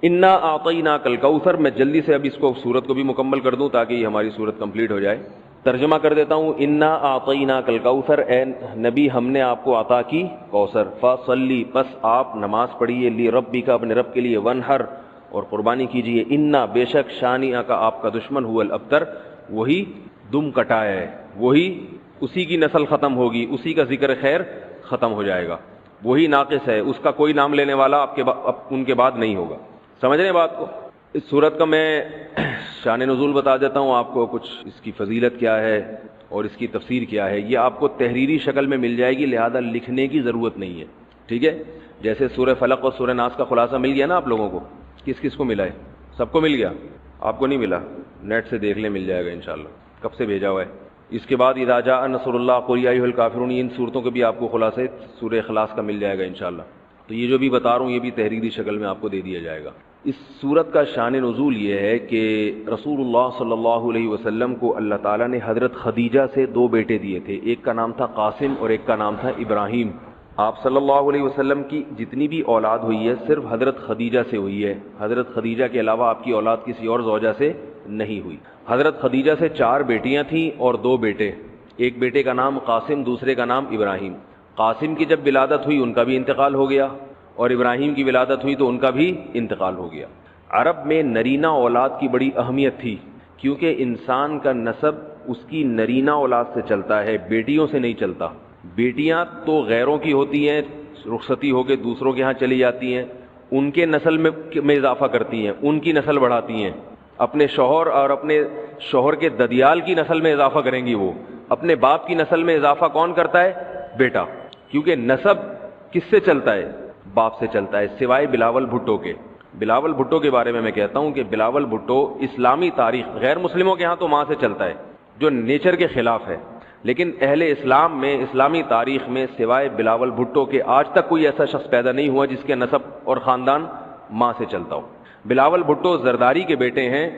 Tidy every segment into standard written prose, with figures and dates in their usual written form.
انا اعطیناک الکوثر، میں جلدی سے اب اس کو سورت کو بھی مکمل کر دوں تاکہ یہ ہماری سورت کمپلیٹ ہو جائے. ترجمہ کر دیتا ہوں. انا اعطیناک الکوثر، اے نبی ہم نے آپ کو عطا کی کوثر. فصلی، پس آپ نماز پڑھیے، لربک اپنے رب کے لیے، ونحر اور قربانی کیجیے. انا بے شک، شانئک آپ کا دشمن، هو الابتر وہی دم کٹا ہے، وہی اسی کی نسل ختم ہوگی، اسی کا ذکر خیر ختم ہو جائے گا، وہی ناقص ہے، اس کا کوئی نام لینے والا ان کے بعد نہیں ہوگا. سمجھ رہے ہیں بات کو؟ اس صورت کا میں شان نزول بتا دیتا ہوں آپ کو، کچھ اس کی فضیلت کیا ہے اور اس کی تفسیر کیا ہے. یہ آپ کو تحریری شکل میں مل جائے گی، لہذا لکھنے کی ضرورت نہیں ہے. ٹھیک ہے؟ جیسے سورہ فلق اور سورہ ناس کا خلاصہ مل گیا نا آپ لوگوں کو. کس کس کو ملا ہے؟ سب کو مل گیا؟ آپ کو نہیں ملا؟ نیٹ سے دیکھ لیں، مل جائے گا انشاءاللہ. کب سے بھیجا ہوا ہے؟ اس کے بعد اذا جاء نصر اللہ قل یا ایھا الکافرون، ان صورتوں کے بھی آپ کو خلاصے سورہ اخلاص کا مل جائے گا انشاءاللہ. تو یہ جو بھی بتا رہا ہوں یہ بھی تحریری شکل میں آپ کو دے دیا جائے گا. اس صورت کا شان نزول یہ ہے کہ رسول اللہ صلی اللہ علیہ وسلم کو اللہ تعالیٰ نے حضرت خدیجہ سے 2 بیٹے دیے تھے. ایک کا نام تھا قاسم اور ایک کا نام تھا ابراہیم. آپ صلی اللہ علیہ وسلم کی جتنی بھی اولاد ہوئی ہے صرف حضرت خدیجہ سے ہوئی ہے. حضرت خدیجہ کے علاوہ آپ کی اولاد کسی اور زوجہ سے نہیں ہوئی. حضرت خدیجہ سے 4 بیٹیاں تھیں اور 2 بیٹے. ایک بیٹے کا نام قاسم، دوسرے کا نام ابراہیم. قاسم کی جب ولادت ہوئی ان کا بھی انتقال ہو گیا، اور ابراہیم کی ولادت ہوئی تو ان کا بھی انتقال ہو گیا. عرب میں نرینہ اولاد کی بڑی اہمیت تھی، کیونکہ انسان کا نسب اس کی نرینہ اولاد سے چلتا ہے، بیٹیوں سے نہیں چلتا. بیٹیاں تو غیروں کی ہوتی ہیں، رخصتی ہو کے دوسروں کے ہاں چلی جاتی ہیں، ان کے نسل میں اضافہ کرتی ہیں، ان کی نسل بڑھاتی ہیں. اپنے شوہر اور اپنے شوہر کے ددیال کی نسل میں اضافہ کریں گی. وہ اپنے باپ کی نسل میں اضافہ کون کرتا ہے؟ بیٹا. کیونکہ نسب کس سے چلتا ہے؟ باپ سے چلتا ہے، سوائے بلاول بھٹو کے. بلاول بھٹو کے بارے میں کہتا ہوں کہ بلاول بھٹو اسلامی تاریخ، غیر مسلموں کے ہاں تو ماں سے چلتا ہے جو نیچر کے خلاف ہے، لیکن اہل اسلام میں، اسلامی تاریخ میں سوائے بلاول بھٹو کے آج تک کوئی ایسا شخص پیدا نہیں ہوا جس کے نسب اور خاندان ماں سے چلتا ہو. بلاول بھٹو زرداری کے بیٹے ہیں،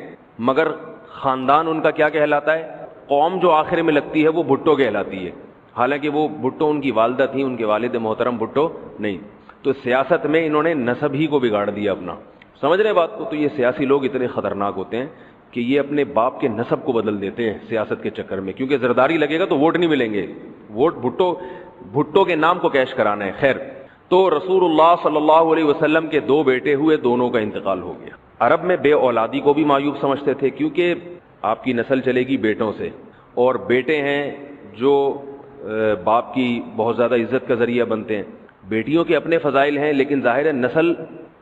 مگر خاندان ان کا کیا کہلاتا ہے؟ قوم جو آخر میں لگتی ہے وہ بھٹو کہلاتی ہے، حالانکہ وہ بھٹو ان کی والدہ تھیں، ان کے والد محترم بھٹو نہیں. تو سیاست میں انہوں نے نسب ہی کو بگاڑ دیا اپنا. سمجھ رہے بات کو؟ تو یہ سیاسی لوگ اتنے خطرناک ہوتے ہیں کہ یہ اپنے باپ کے نسب کو بدل دیتے ہیں سیاست کے چکر میں، کیونکہ زرداری لگے گا تو ووٹ نہیں ملیں گے، ووٹ بھٹو کے نام کو کیش کرانا ہے. خیر، تو رسول اللہ صلی اللہ علیہ وسلم کے 2 بیٹے ہوئے، دونوں کا انتقال ہو گیا. عرب میں بے اولادی کو بھی معیوب سمجھتے تھے، کیونکہ آپ کی نسل چلے گی بیٹوں سے، اور بیٹے ہیں جو باپ کی بہت زیادہ عزت کا ذریعہ بنتے ہیں. بیٹیوں کے اپنے فضائل ہیں، لیکن ظاہر ہے نسل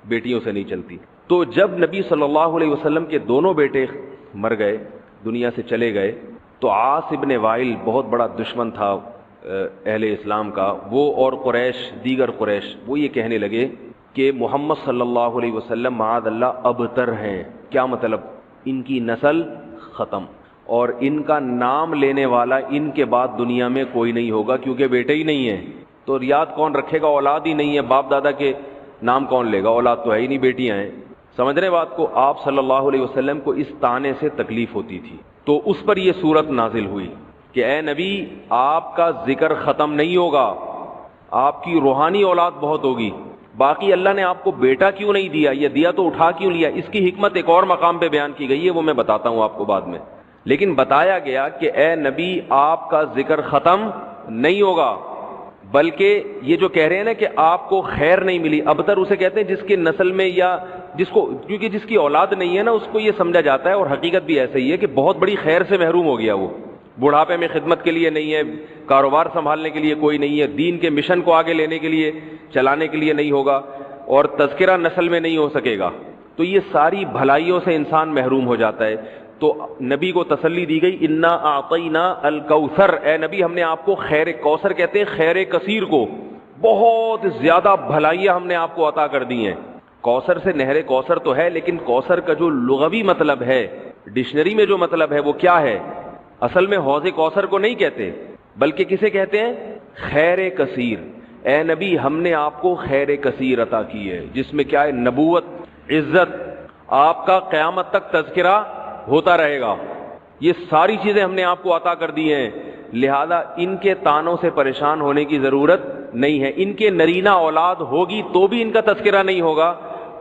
بیٹیوں سے نہیں چلتی. تو جب نبی صلی اللہ علیہ وسلم کے دونوں بیٹے مر گئے، دنیا سے چلے گئے، تو عاص ابن وائل بہت بڑا دشمن تھا اہل اسلام کا، وہ اور قریش، دیگر قریش، وہ یہ کہنے لگے کہ محمد صلی اللہ علیہ وسلم معاذ اللہ ابتر ہیں. کیا مطلب؟ ان کی نسل ختم، اور ان کا نام لینے والا ان کے بعد دنیا میں کوئی نہیں ہوگا، کیونکہ بیٹے ہی نہیں ہیں. تو یاد کون رکھے گا؟ اولاد ہی نہیں ہے، باپ دادا کے نام کون لے گا؟ اولاد تو ہے ہی نہیں، بیٹیاں ہیں. سمجھ رہے بات کو؟ آپ صلی اللہ علیہ وسلم کو اس طعنے سے تکلیف ہوتی تھی، تو اس پر یہ صورت نازل ہوئی کہ اے نبی، آپ کا ذکر ختم نہیں ہوگا، آپ کی روحانی اولاد بہت ہوگی. باقی اللہ نے آپ کو بیٹا کیوں نہیں دیا، یہ دیا تو اٹھا کیوں لیا، اس کی حکمت ایک اور مقام پہ بیان کی گئی ہے، وہ میں بتاتا ہوں آپ کو بعد میں. لیکن بتایا گیا کہ اے نبی، آپ کا ذکر ختم نہیں ہوگا، بلکہ یہ جو کہہ رہے ہیں نا کہ آپ کو خیر نہیں ملی، ابتر اسے کہتے ہیں جس کی نسل میں یا جس کو، کیونکہ جس کی اولاد نہیں ہے نا اس کو یہ سمجھا جاتا ہے، اور حقیقت بھی ایسے ہی ہے کہ بہت بڑی خیر سے محروم ہو گیا. وہ بڑھاپے میں خدمت کے لیے نہیں ہے، کاروبار سنبھالنے کے لیے کوئی نہیں ہے، دین کے مشن کو آگے لینے کے لیے، چلانے کے لیے نہیں ہوگا، اور تذکرہ نسل میں نہیں ہو سکے گا. تو یہ ساری بھلائیوں سے انسان محروم ہو جاتا ہے. تو نبی کو تسلی دی گئی، انا اعطینا الکوثر، اے نبی ہم نے آپ کو خیر کوثر کہتے ہیں خیر کثیر کو، بہت زیادہ بھلائیاں ہم نے آپ کو عطا کر دی ہیں. کوثر سے نہر کوثر تو ہے، لیکن کوثر کا جو لغوی مطلب ہے، ڈکشنری میں جو مطلب ہے وہ کیا ہے؟ اصل میں حوض کوثر کو نہیں کہتے، بلکہ کسے کہتے ہیں؟ خیر کثیر. اے نبی ہم نے آپ کو خیر کثیر عطا کی ہے، جس میں کیا ہے؟ نبوت، عزت، آپ کا قیامت تک تذکرہ ہوتا رہے گا. یہ ساری چیزیں ہم نے آپ کو عطا کر دی ہیں، لہذا ان کے تانوں سے پریشان ہونے کی ضرورت نہیں ہے. ان کے نرینہ اولاد ہوگی تو بھی ان کا تذکرہ نہیں ہوگا،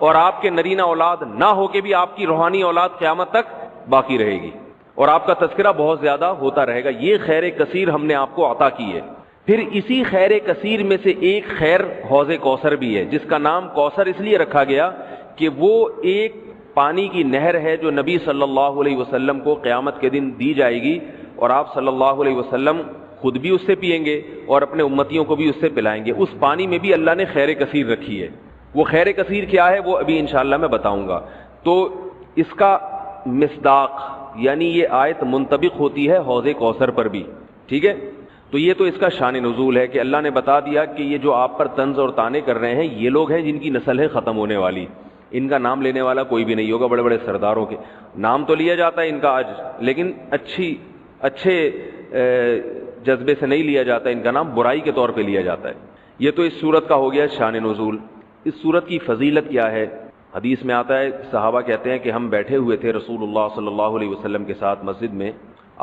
اور آپ کے نرینہ اولاد نہ ہو کے بھی آپ کی روحانی اولاد قیامت تک باقی رہے گی اور آپ کا تذکرہ بہت زیادہ ہوتا رہے گا. یہ خیر کثیر ہم نے آپ کو عطا کی ہے. پھر اسی خیر کثیر میں سے ایک خیر حوض کوثر بھی ہے، جس کا نام کوثر اس لیے رکھا گیا کہ وہ ایک پانی کی نہر ہے جو نبی صلی اللہ علیہ وسلم کو قیامت کے دن دی جائے گی، اور آپ صلی اللہ علیہ وسلم خود بھی اس سے پئیں گے اور اپنے امتیوں کو بھی اس سے پلائیں گے. اس پانی میں بھی اللہ نے خیر کثیر رکھی ہے. وہ خیر کثیر کیا ہے وہ ابھی انشاءاللہ میں بتاؤں گا. تو اس کا مصداق یعنی یہ آیت منطبق ہوتی ہے حوض کوثر پر بھی. ٹھیک ہے، تو یہ تو اس کا شان نزول ہے کہ اللہ نے بتا دیا کہ یہ جو آپ پر طنز اور طعنے کر رہے ہیں یہ لوگ ہیں جن کی نسل ہے ختم ہونے والی. ان کا نام لینے والا کوئی بھی نہیں ہوگا. بڑے بڑے سرداروں کے نام تو لیا جاتا ہے ان کا آج، لیکن اچھے جذبے سے نہیں لیا جاتا. ان کا نام برائی کے طور پہ لیا جاتا ہے. یہ تو اس سورت کا ہو گیا شان نزول. اس سورت کی فضیلت کیا ہے؟ حدیث میں آتا ہے، صحابہ کہتے ہیں کہ ہم بیٹھے ہوئے تھے رسول اللہ صلی اللہ علیہ وسلم کے ساتھ مسجد میں.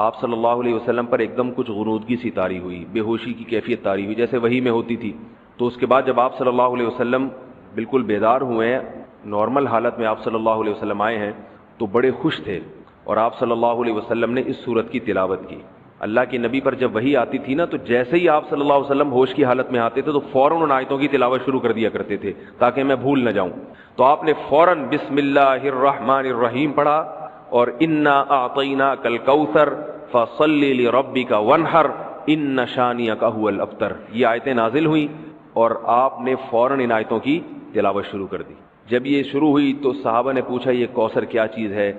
آپ صلی اللہ علیہ وسلم پر ایک دم کچھ غنودگی سی طاری ہوئی، بے ہوشی کی کیفیت طاری ہوئی جیسے وحی میں ہوتی تھی. تو اس کے بعد جب آپ صلی اللہ علیہ وسلم بالکل بیدار ہوئے ہیں، نارمل حالت میں آپ صلی اللہ علیہ وسلم آئے ہیں، تو بڑے خوش تھے اور آپ صلی اللہ علیہ وسلم نے اس سورت کی تلاوت کی. اللہ کے نبی پر جب وحی آتی تھی نا تو جیسے ہی آپ صلی اللہ علیہ وسلم ہوش کی حالت میں آتے تھے تو فوراً ان آیتوں کی تلاوت شروع کر دیا کرتے تھے تاکہ میں بھول نہ جاؤں. تو آپ نے فوراً بسم اللہ الرحمن الرحیم پڑھا اور انا اعطیناک الکوثر فصل لربک وانحر ان شانئک هو الابتر. یہ آیتیں نازل ہوئیں اور آپ نے فوراً ان آیتوں کی تلاوت شروع کر دی. جب یہ شروع ہوئی تو صحابہ نے پوچھا یہ کوثر کیا چیز ہے؟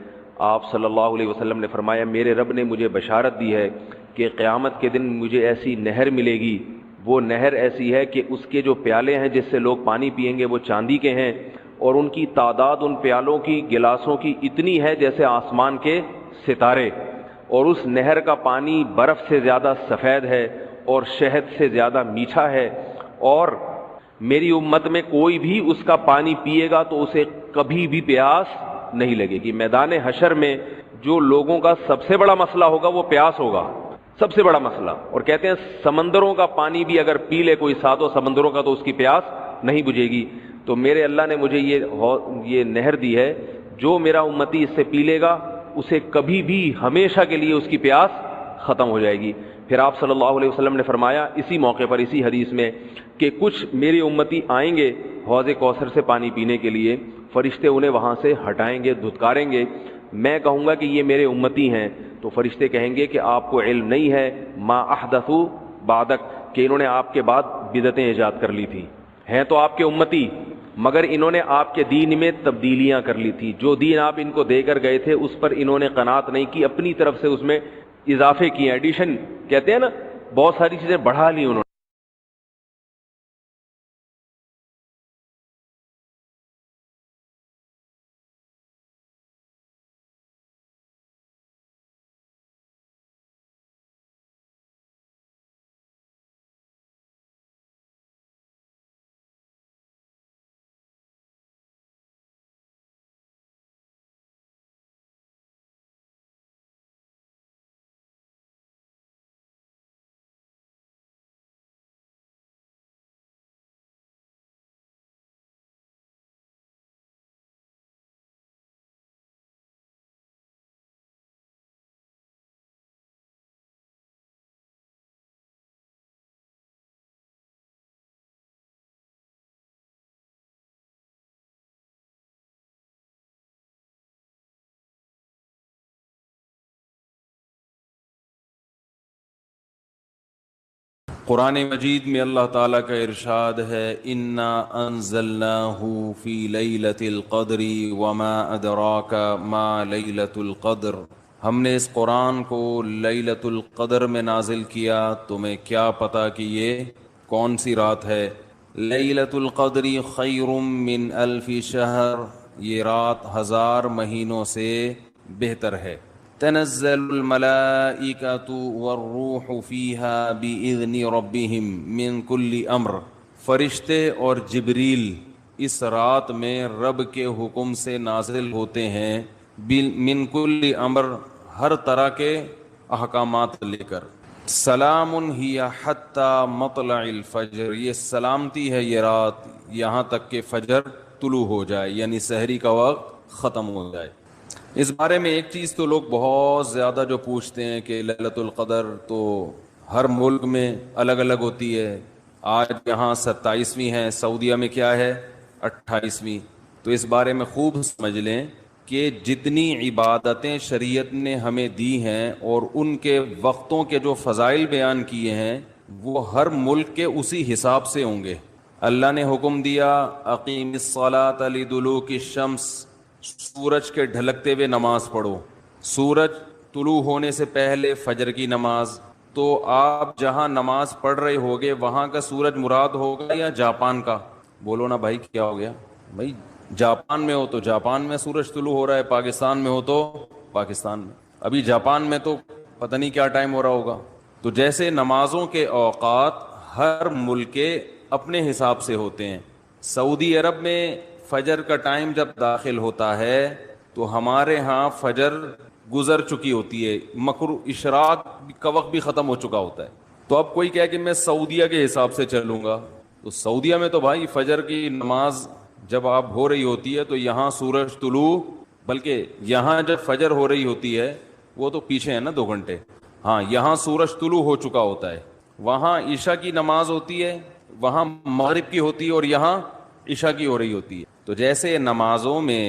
آپ صلی اللہ علیہ وسلم نے فرمایا میرے رب نے مجھے بشارت دی ہے کہ قیامت کے دن مجھے ایسی نہر ملے گی. وہ نہر ایسی ہے کہ اس کے جو پیالے ہیں جس سے لوگ پانی پئیں گے وہ چاندی کے ہیں، اور ان کی تعداد ان پیالوں کی گلاسوں کی اتنی ہے جیسے آسمان کے ستارے، اور اس نہر کا پانی برف سے زیادہ سفید ہے اور شہد سے زیادہ میٹھا ہے، اور میری امت میں کوئی بھی اس کا پانی پیے گا تو اسے کبھی بھی پیاس نہیں لگے گی. میدان حشر میں جو لوگوں کا سب سے بڑا مسئلہ ہوگا وہ پیاس ہوگا، سب سے بڑا مسئلہ. اور کہتے ہیں سمندروں کا پانی بھی اگر پی لے کوئی ساتوں سمندروں کا تو اس کی پیاس نہیں بجھے گی. تو میرے اللہ نے مجھے یہ نہر دی ہے، جو میرا امتی اس سے پی لے گا اسے کبھی بھی ہمیشہ کے لیے اس کی پیاس ختم ہو جائے گی. پھر آپ صلی اللہ علیہ وسلم نے فرمایا اسی موقع پر اسی حدیث میں کہ کچھ میری امتی آئیں گے حوض کوثر سے پانی پینے کے لیے، فرشتے انہیں وہاں سے ہٹائیں گے، دھتکاریں گے. میں کہوں گا کہ یہ میرے امتی ہیں تو فرشتے کہیں گے کہ آپ کو علم نہیں ہے ما احدثوا بعدک، کہ انہوں نے آپ کے بعد بدعتیں ایجاد کر لی تھی. ہیں تو آپ کے امتی مگر انہوں نے آپ کے دین میں تبدیلیاں کر لی تھی. جو دین آپ ان کو دے کر گئے تھے اس پر انہوں نے قناعت نہیں کی، اپنی طرف سے اس میں اضافے کیے، ایڈیشن کہتے ہیں نا، بہت ساری چیزیں بڑھا لی انہوں نے. قرآن مجید میں اللہ تعالیٰ کا ارشاد ہے انا انزلناہ فی لیلۃ القدر وما ادراک ما لیلۃ القدر. ہم نے اس قرآن کو لیلۃ القدر میں نازل کیا، تمہیں کیا پتہ کہ یہ کون سی رات ہے؟ لیلۃ القدر خیر من الف شہر، یہ رات 1000 مہینوں سے بہتر ہے. تنزل الملائکۃ والروح فیہا بإذن ربہم من کل امر، فرشتے اور جبریل اس رات میں رب کے حکم سے نازل ہوتے ہیں، من کل امر، ہر طرح کے احکامات لے کر. سلام ہی حتی مطلع الفجر، یہ سلامتی ہے یہ رات یہاں تک کہ فجر طلوع ہو جائے، یعنی سحری کا وقت ختم ہو جائے۔ اس بارے میں ایک چیز تو لوگ بہت زیادہ جو پوچھتے ہیں کہ لیلۃ القدر تو ہر ملک میں الگ الگ ہوتی ہے، آج یہاں 27ویں ہے، سعودیہ میں کیا ہے 28ویں۔ تو اس بارے میں خوب سمجھ لیں کہ جتنی عبادتیں شریعت نے ہمیں دی ہیں اور ان کے وقتوں کے جو فضائل بیان کیے ہیں وہ ہر ملک کے اسی حساب سے ہوں گے۔ اللہ نے حکم دیا اقیم الصلاۃ لدلوک الشمس، سورج کے ڈھلکتے ہوئے نماز پڑھو، سورج طلوع ہونے سے پہلے فجر کی نماز۔ تو آپ جہاں نماز پڑھ رہے ہوگے وہاں کا سورج مراد ہوگا یا جاپان کا؟ بولو نا بھائی، کیا ہو گیا بھائی؟ جاپان میں ہو تو جاپان میں سورج طلوع ہو رہا ہے، پاکستان میں ہو تو پاکستان میں۔ ابھی جاپان میں تو پتہ نہیں کیا ٹائم ہو رہا ہوگا۔ تو جیسے نمازوں کے اوقات ہر ملک کے اپنے حساب سے ہوتے ہیں، سعودی عرب میں فجر کا ٹائم جب داخل ہوتا ہے تو ہمارے ہاں فجر گزر چکی ہوتی ہے، اشراق کا وقت بھی ختم ہو چکا ہوتا ہے۔ تو اب کوئی کہے کہ میں سعودیہ کے حساب سے چلوں گا، تو سعودیہ میں تو بھائی فجر کی نماز جب آپ ہو رہی ہوتی ہے تو یہاں سورج طلوع، بلکہ یہاں جب فجر ہو رہی ہوتی ہے وہ تو پیچھے ہے نا 2 گھنٹے، ہاں یہاں سورج طلوع ہو چکا ہوتا ہے، وہاں عشاء کی نماز ہوتی ہے، وہاں مغرب کی ہوتی ہے اور یہاں عشاء کی ہو رہی ہوتی ہے۔ تو جیسے نمازوں میں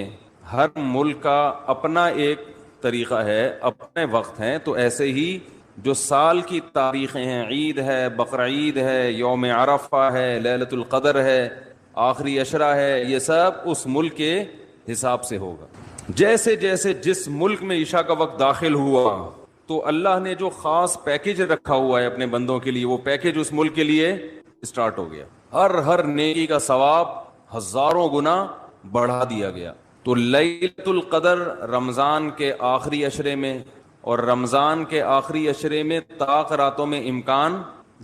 ہر ملک کا اپنا ایک طریقہ ہے، اپنے وقت ہیں، تو ایسے ہی جو سال کی تاریخیں ہیں، عید ہے، بقرعید ہے، یوم عرفہ ہے، لیلۃ القدر ہے، آخری عشرہ ہے، یہ سب اس ملک کے حساب سے ہوگا۔ جیسے جیسے جس ملک میں عشاء کا وقت داخل ہوا تو اللہ نے جو خاص پیکج رکھا ہوا ہے اپنے بندوں کے لیے، وہ پیکج اس ملک کے لیے اسٹارٹ ہو گیا، ہر نیکی کا ثواب ہزاروں گنا بڑھا دیا گیا۔ تو لیلۃ القدر رمضان کے آخری عشرے میں، اور رمضان کے آخری عشرے میں طاق راتوں میں امکان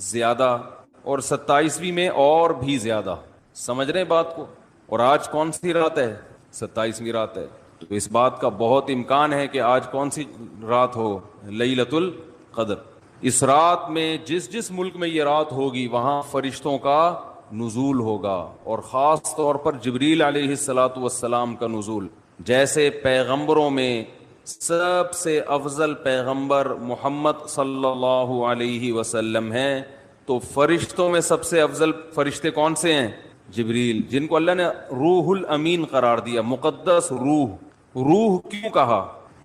زیادہ، اور 27ویں میں اور بھی زیادہ۔ سمجھ رہے ہیں بات کو؟ اور آج کون سی رات ہے؟ 27ویں رات ہے۔ تو اس بات کا بہت امکان ہے کہ آج کون سی رات ہو؟ لیلۃ القدر۔ اس رات میں جس ملک میں یہ رات ہوگی وہاں فرشتوں کا نزول ہوگا، اور خاص طور پر جبریل علیہ الصلاۃ والسلام کا نزول۔ جیسے پیغمبروں میں سب سے افضل پیغمبر محمد صلی اللہ علیہ وسلم ہیں، تو فرشتوں میں سب سے افضل فرشتے کون سے ہیں؟ جبریل، جن کو اللہ نے روح الامین قرار دیا، مقدس روح۔ روح کیوں کہا؟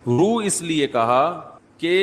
روح اس لیے کہا کہ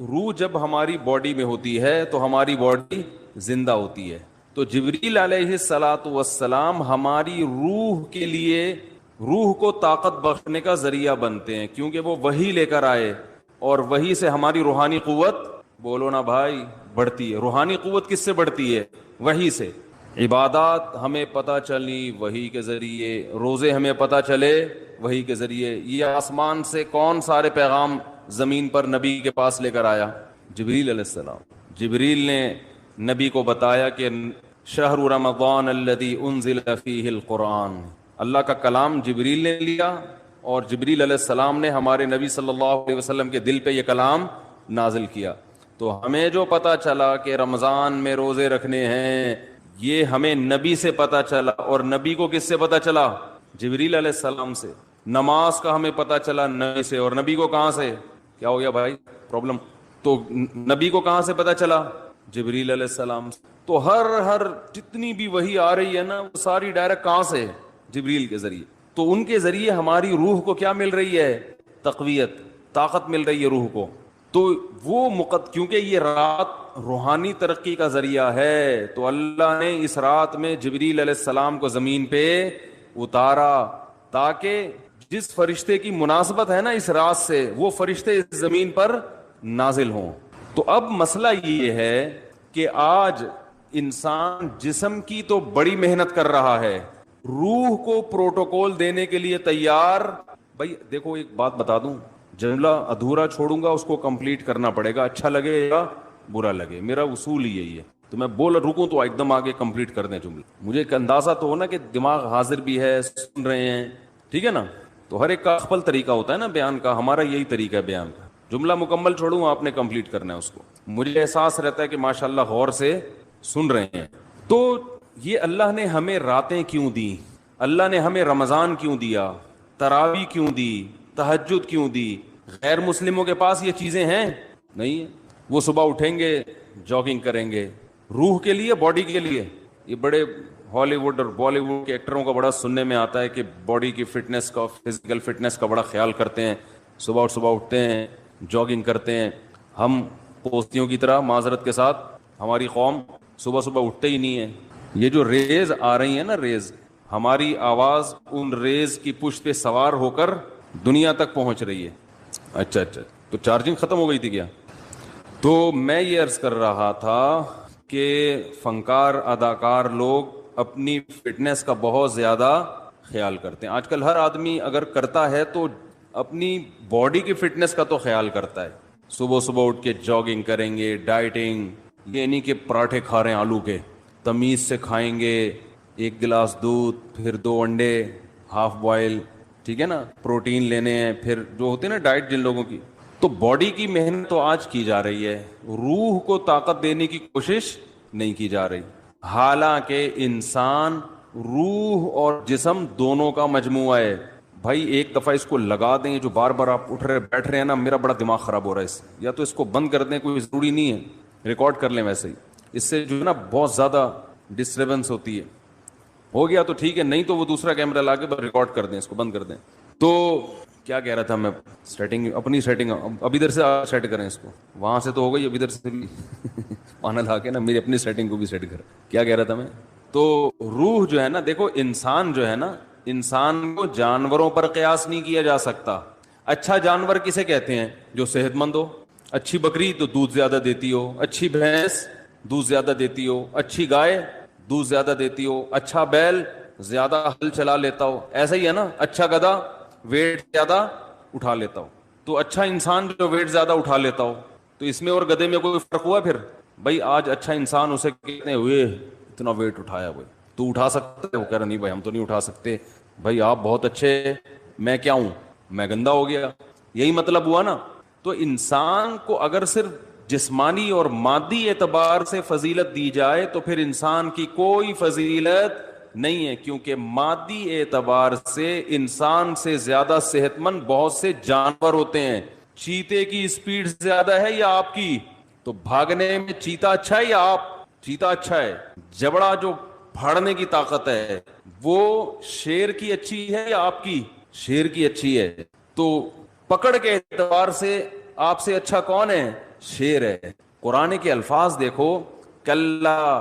روح جب ہماری باڈی میں ہوتی ہے تو ہماری باڈی زندہ ہوتی ہے، تو جبریل علیہ الصلاۃ والسلام ہماری روح کے لیے، روح کو طاقت بخشنے کا ذریعہ بنتے ہیں، کیونکہ وہ وحی لے کر آئے، اور وحی سے ہماری روحانی قوت، بولو نا بھائی، بڑھتی ہے۔ روحانی قوت کس سے بڑھتی ہے؟ وحی سے۔ عبادات ہمیں پتہ چلی وحی کے ذریعے، روزے ہمیں پتہ چلے وحی کے ذریعے۔ یہ آسمان سے کون سارے پیغام زمین پر نبی کے پاس لے کر آیا؟ جبریل علیہ السلام۔ جبریل نے نبی کو بتایا کہ شہر رمضان الذی انزل فیہ القرآن، اللہ کا کلام جبریل نے لیا، اور جبریل علیہ السلام نے ہمارے نبی صلی اللہ علیہ وسلم کے دل پہ یہ کلام نازل کیا۔ تو ہمیں جو پتہ چلا کہ رمضان میں روزے رکھنے ہیں، یہ ہمیں نبی سے پتہ چلا، اور نبی کو کس سے پتہ چلا؟ جبریل علیہ السلام سے۔ نماز کا ہمیں پتہ چلا نبی سے، اور نبی کو کہاں سے؟ کیا ہو گیا بھائی؟ پرابلم؟ تو نبی کو کہاں سے پتہ چلا؟ جبریل علیہ السلام سے۔ تو ہر جتنی بھی وحی آ رہی ہے نا، وہ ساری ڈائریکٹ کہاں سے؟ جبریل کے ذریعے۔ تو ان کے ذریعے ہماری روح کو کیا مل رہی ہے؟ تقویت، طاقت مل رہی ہے روح کو۔ تو وہ کیونکہ یہ رات روحانی ترقی کا ذریعہ ہے، تو اللہ نے اس رات میں جبریل علیہ السلام کو زمین پہ اتارا، تاکہ جس فرشتے کی مناسبت ہے نا اس رات سے، وہ فرشتے اس زمین پر نازل ہوں۔ تو اب مسئلہ یہ ہے کہ آج انسان جسم کی تو بڑی محنت کر رہا ہے، روح کو پروٹوکول دینے کے لیے تیار۔ بھائی دیکھو ایک بات بتا دوں، جملہ ادھورا چھوڑوں گا اس کو کمپلیٹ کرنا پڑے گا، اچھا لگے یا برا لگے، میرا اصول ہی یہی ہے۔ تو میں بول رکوں تو ایک دم آگے کمپلیٹ کر دیں جملہ، مجھے ایک اندازہ تو ہو نا کہ دماغ حاضر بھی ہے، سن رہے ہیں، ٹھیک ہے نا؟ تو ہر ایک کا خپل طریقہ ہوتا ہے نا بیان کا، ہمارا یہی طریقہ ہے بیان کا۔ جملہ مکمل چھوڑوں، آپ نے کمپلیٹ کرنا ہے اس کو، مجھے احساس رہتا ہے کہ ماشاءاللہ غور سے سن رہے ہیں۔ تو یہ اللہ نے ہمیں راتیں کیوں دی؟ اللہ نے ہمیں رمضان کیوں دیا, تراویح کیوں دی, تہجد کیوں دی؟ غیر مسلموں کے پاس یہ چیزیں ہیں نہیں ہیں. وہ صبح اٹھیں گے, جاگنگ کریں گے, روح کے لیے, باڈی کے لیے. یہ بڑے ہالی ووڈ اور بالی ووڈ کے ایکٹروں کا بڑا سننے میں آتا ہے کہ باڈی کی فٹنس کا, فزیکل فٹنس کا بڑا خیال کرتے ہیں, صبح اٹھتے ہیں, جاگنگ کرتے ہیں. ہم پوستیوں کی طرح, معذرت کے ساتھ, ہماری قوم صبح اٹھتے ہی نہیں ہے. یہ جو ریز آ رہی ہیں نا, ریز, ہماری آواز ان ریز کی پشت پہ سوار ہو کر دنیا تک پہنچ رہی ہے. اچھا, تو چارجنگ ختم ہو گئی تھی کیا؟ تو میں یہ عرض کر رہا تھا کہ فنکار, اداکار لوگ اپنی فٹنس کا بہت زیادہ خیال کرتے ہیں. آج کل ہر آدمی اگر کرتا ہے تو اپنی باڈی کی فٹنس کا تو خیال کرتا ہے. صبح اٹھ کے جاگنگ کریں گے, ڈائٹنگ, یہ نہیں کہ پراٹھے کھا رہے ہیں آلو کے, تمیز سے کھائیں گے, 1 گلاس دودھ, پھر 2 انڈے ہاف بوائل, ٹھیک ہے نا, پروٹین لینے ہیں, پھر جو ہوتے ہیں نا ڈائٹ جن لوگوں کی. تو باڈی کی محنت تو آج کی جا رہی ہے, روح کو طاقت دینے کی کوشش نہیں کی جا رہی. حالانکہ انسان روح اور جسم دونوں کا مجموعہ ہے. بھائی ایک دفعہ اس کو لگا دیں, جو بار بار آپ اٹھ رہے بیٹھ رہے ہیں نا, میرا بڑا دماغ خراب ہو رہا ہے اس سے, یا تو اس کو بند کر دیں, کوئی ضروری نہیں ہے, ریکارڈ کر لیں ویسے ہی. اس سے جو ہے نا بہت زیادہ ڈسٹربنس ہوتی ہے. ہو گیا تو ٹھیک ہے, نہیں تو وہ دوسرا کیمرہ لا کے بس ریکارڈ کر دیں, اس کو بند کر دیں. تو کیا کہہ رہا تھا میں, سیٹنگ, اپنی سیٹنگ, اب ادھر سے سیٹ کریں اس کو, وہاں سے تو ہو گئی, اب ادھر سے بھی پانا لا کے نا میری اپنی سیٹنگ کو بھی سیٹ کر. کیا کہہ رہا تھا میں؟ تو روح جو ہے نا, دیکھو انسان جو ہے نا, انسان کو جانوروں پر قیاس نہیں کیا جا سکتا. اچھا جانور کسے کہتے ہیں؟ جو صحت مند ہو. اچھی بکری تو دودھ زیادہ دیتی ہو, اچھی بھینس دودھ زیادہ دیتی ہو, اچھی گائے دودھ زیادہ دیتی ہو, اچھا بیل زیادہ ہل چلا لیتا ہو. ایسا ہی ہے نا, اچھا گدھا ویٹ زیادہ اٹھا لیتا ہو. تو اچھا انسان جو ویٹ زیادہ اٹھا لیتا ہو, تو اس میں اور گدھے میں کوئی فرق ہوا؟ پھر بھائی آج اچھا انسان اسے کہتے ہوئے اتنا ویٹ اٹھایا, بھائی تو اٹھا سکتا ہے؟ وہ کہہ رہا نہیں بھائی ہم تو نہیں اٹھا سکتے. بھائی آپ بہت اچھے, میں کیا ہوں, میں گندا ہو گیا. یہی مطلب ہوا نا. تو انسان کو اگر صرف جسمانی اور مادی اعتبار سے فضیلت دی جائے تو پھر انسان کی کوئی فضیلت نہیں ہے, کیونکہ مادی اعتبار سے انسان سے زیادہ صحت مند بہت سے جانور ہوتے ہیں. چیتے کی اسپیڈ زیادہ ہے یا آپ کی؟ تو بھاگنے میں چیتا اچھا ہے یا آپ؟ چیتا اچھا ہے. جبڑا جو پھاڑنے کی طاقت ہے وہ شیر کی اچھی ہے یا آپ کی؟ شیر کی اچھی ہے. تو پکڑ کے اعتبار سے آپ سے اچھا کون ہے؟ شیر ہے. قرآن کے الفاظ دیکھو, کلا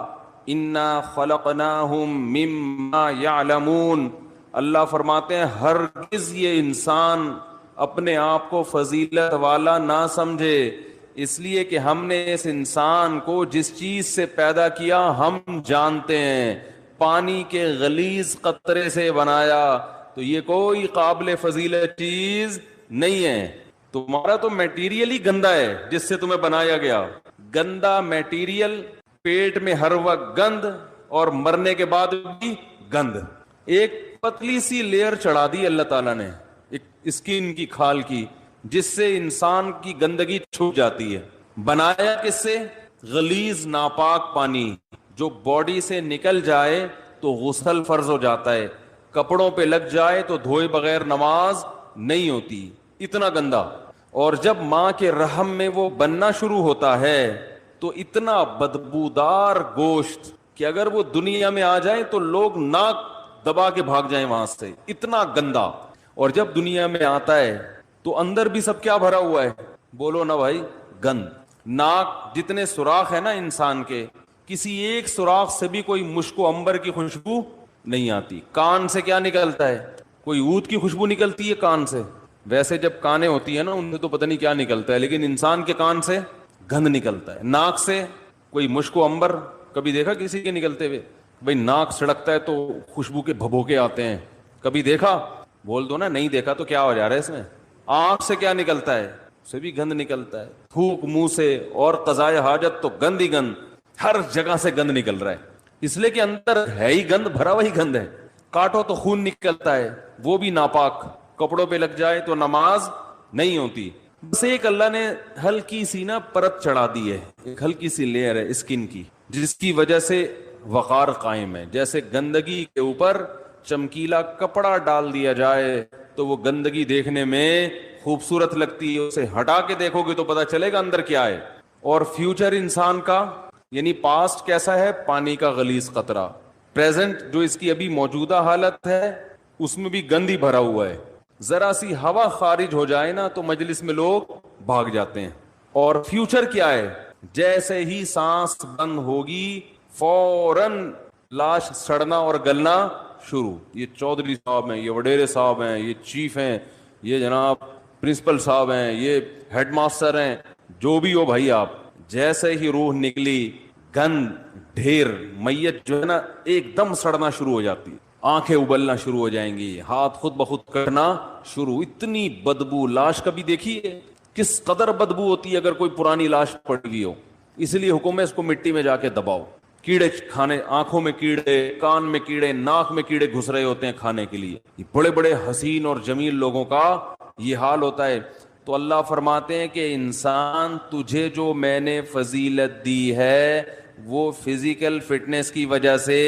انا خلقناہم مما یعلمون. اللہ فرماتے ہیں ہرگز یہ انسان اپنے آپ کو فضیلت والا نہ سمجھے, اس لیے کہ ہم نے اس انسان کو جس چیز سے پیدا کیا ہم جانتے ہیں, پانی کے غلیظ قطرے سے بنایا, تو یہ کوئی قابل فضیلت چیز نہیں ہے. تمہارا تو میٹیریل ہی گندا ہے جس سے تمہیں بنایا گیا. گندا میٹیریل, پیٹ میں ہر وقت گند, اور مرنے کے بعد بھی گند. ایک پتلی سی لیئر چڑھا دی اللہ تعالیٰ نے, ایک اسکن کی, کھال کی, جس سے انسان کی گندگی چھپ جاتی ہے. بنایا کس سے؟ غلیظ ناپاک پانی, جو باڈی سے نکل جائے تو غسل فرض ہو جاتا ہے, کپڑوں پہ لگ جائے تو دھوئے بغیر نماز نہیں ہوتی, اتنا گندا. اور جب ماں کے رحم میں وہ بننا شروع ہوتا ہے تو اتنا بدبودار گوشت کہ اگر وہ دنیا میں آ جائے تو لوگ ناک دبا کے بھاگ جائیں وہاں سے, اتنا گندا. اور جب دنیا میں آتا ہے تو اندر بھی سب کیا بھرا ہوا ہے؟ بولو نا بھائی, گند. ناک جتنے سوراخ ہے نا انسان کے, کسی ایک سوراخ سے بھی کوئی مشک و عنبر کی خوشبو نہیں آتی. کان سے کیا نکلتا ہے؟ کوئی عود کی خوشبو نکلتی ہے کان سے. ویسے جب کانیں ہوتی ہیں نا ان سے تو پتہ نہیں کیا نکلتا ہے, لیکن انسان کے کان سے گند نکلتا ہے. ناک سے کوئی مشک و عنبر کبھی دیکھا کسی کے نکلتے ہوئے؟ بھائی ناک سڑکتا ہے تو خوشبو کے بھبوکے آتے ہیں, کبھی دیکھا؟ بول دو نا نہیں دیکھا. تو کیا ہو جا رہا ہے اس میں؟ آنکھ سے کیا نکلتا ہے؟ سے بھی گند نکلتا ہے. تھوک منہ سے اور قضائے حاجت تو گند ہی گند, ہر جگہ سے گند نکل رہا ہے, اس لیے کہ اندر ہے ہی گند, بھرا وہی گند ہے. کاٹو تو خون نکلتا ہے, وہ بھی ناپاک. کپڑوں پہ لگ جائے تو نماز نہیں ہوتی. بس ایک اللہ نے ہلکی سی نا پرت چڑھا دی ہے, ایک ہلکی سی لیئر ہے اسکن کی, جس کی وجہ سے وقار قائم ہے. جیسے گندگی کے اوپر چمکیلا کپڑا ڈال دیا جائے تو وہ گندگی دیکھنے میں خوبصورت لگتی ہے, اسے ہٹا کے دیکھو گے تو پتا چلے گا اندر کیا ہے. اور فیوچر انسان کا یعنی پاسٹ کیسا ہے, پانی کا غلیظ قطرہ. پریزنٹ جو اس کی ابھی موجودہ حالت ہے اس میں بھی گندی بھرا ہوا ہے. ذرا سی ہوا خارج ہو جائے نا تو مجلس میں لوگ بھاگ جاتے ہیں. اور فیوچر کیا ہے, جیسے ہی سانس بند ہوگی فوراً لاش سڑنا اور گلنا شروع. یہ چودھری صاحب ہیں, یہ وڈیرے صاحب ہیں, یہ چیف ہیں, یہ جناب پرنسپل صاحب ہیں, یہ ہیڈ ماسٹر ہیں, جو بھی ہو بھائی آپ, جیسے ہی روح نکلی گند ڈھیر میت جو ہے نا ایک دم سڑنا شروع ہو جاتی, آنکھیں ابلنا شروع ہو جائیں گی, ہاتھ خود بخود کٹنا شروع. اتنی بدبو لاش کبھی دیکھی ہے, کس قدر بدبو ہوتی ہے اگر کوئی پرانی لاش پڑ گئی ہو. اس لیے حکم ہے اس کو مٹی میں جا کے دباؤ. کیڑے کھانے, آنکھوں میں کیڑے, کان میں کیڑے, ناک میں کیڑے گھس رہے ہوتے ہیں کھانے کے لیے. بڑے بڑے حسین اور جمیل لوگوں کا یہ حال ہوتا ہے. تو اللہ فرماتے ہیں کہ انسان تجھے جو میں نے فضیلت دی ہے وہ فزیکل فٹنس کی وجہ سے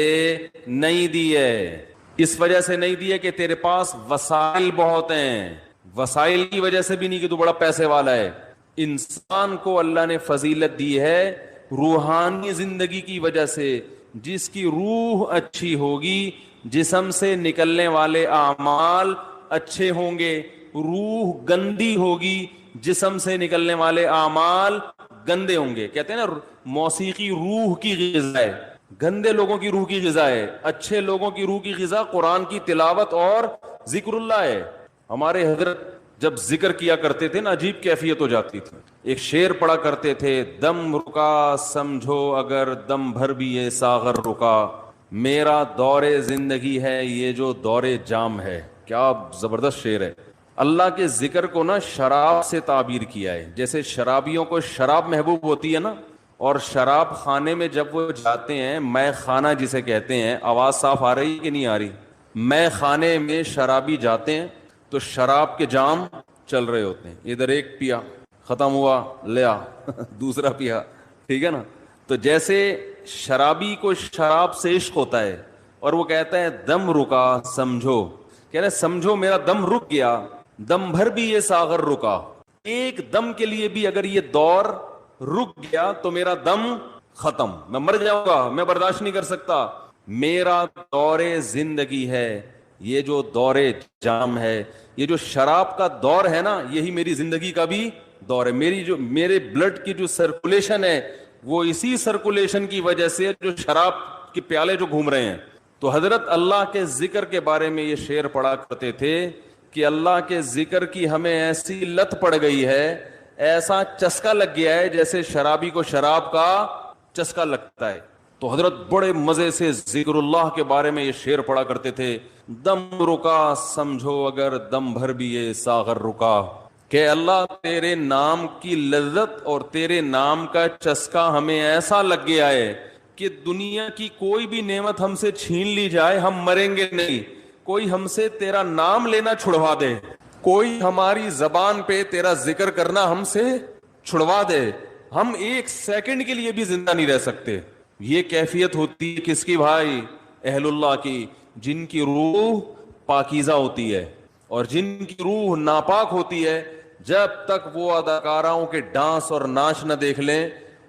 نہیں دی ہے, اس وجہ سے نہیں دی ہے کہ تیرے پاس وسائل بہت ہیں, وسائل کی وجہ سے بھی نہیں کہ تو بڑا پیسے والا ہے. انسان کو اللہ نے فضیلت دی ہے روحانی زندگی کی وجہ سے. جس کی روح اچھی ہوگی جسم سے نکلنے والے اعمال اچھے ہوں گے, روح گندی ہوگی جسم سے نکلنے والے اعمال گندے ہوں گے. کہتے ہیں نا موسیقی روح کی غذا ہے, گندے لوگوں کی روح کی غذا ہے, اچھے لوگوں کی روح کی غذا قرآن کی تلاوت اور ذکر اللہ ہے. ہمارے حضرت جب ذکر کیا کرتے تھے نا عجیب کیفیت ہو جاتی تھی. ایک شعر پڑھا کرتے تھے, دم رکا سمجھو اگر دم بھر بھی یہ ساغر رکا, میرا دور زندگی ہے یہ جو دور جام ہے. کیا زبردست شعر ہے. اللہ کے ذکر کو نا شراب سے تعبیر کیا ہے. جیسے شرابیوں کو شراب محبوب ہوتی ہے نا, اور شراب خانے میں جب وہ جاتے ہیں, میں خانہ جسے کہتے ہیں, آواز صاف آ رہی کہ نہیں آ رہی, میں خانے میں شرابی جاتے ہیں تو شراب کے جام چل رہے ہوتے ہیں, ادھر ایک پیا ختم ہوا لیا دوسرا پیا, ٹھیک ہے نا. تو جیسے شرابی کو شراب سے عشق ہوتا ہے اور وہ کہتا ہے دم رکا سمجھو, کہہ رہے سمجھو میرا دم رک گیا, دم بھر بھی یہ ساغر رکا, ایک دم کے لیے بھی اگر یہ دور رک گیا تو میرا دم ختم, میں مر جاؤں گا, میں برداشت نہیں کر سکتا. میرا دور زندگی ہے یہ جو دور جام ہے, یہ جو شراب کا دور ہے نا یہی میری زندگی کا بھی دور ہے. میرے بلڈ کی جو سرکولیشن ہے وہ اسی سرکولیشن کی وجہ سے جو شراب کے پیالے جو گھوم رہے ہیں. تو حضرت اللہ کے ذکر کے بارے میں یہ شعر پڑھا کرتے تھے کہ اللہ کے ذکر کی ہمیں ایسی لت پڑ گئی ہے, ایسا چسکا لگ گیا ہے جیسے شرابی کو شراب کا چسکا لگتا ہے. تو حضرت بڑے مزے سے ذکر اللہ کے بارے میں یہ شعر پڑھا کرتے تھے, دم رکا سمجھو اگر دم بھر بھی یہ ساغر رکا, کہ اللہ تیرے نام کی لذت اور تیرے نام کا چسکا ہمیں ایسا لگ گیا ہے کہ دنیا کی کوئی بھی نعمت ہم سے چھین لی جائے ہم مریں گے نہیں. کوئی ہم سے تیرا نام لینا چھڑوا دے, کوئی ہماری زبان پہ تیرا ذکر کرنا ہم سے چھڑوا دے, ہم ایک سیکنڈ کے لیے بھی زندہ نہیں رہ سکتے. یہ کیفیت ہوتی ہے کس کی بھائی؟ اہل اللہ کی, جن کی روح پاکیزہ ہوتی ہے. اور جن کی روح ناپاک ہوتی ہے, جب تک وہ اداکاراؤں کے ڈانس اور ناچ نہ دیکھ لیں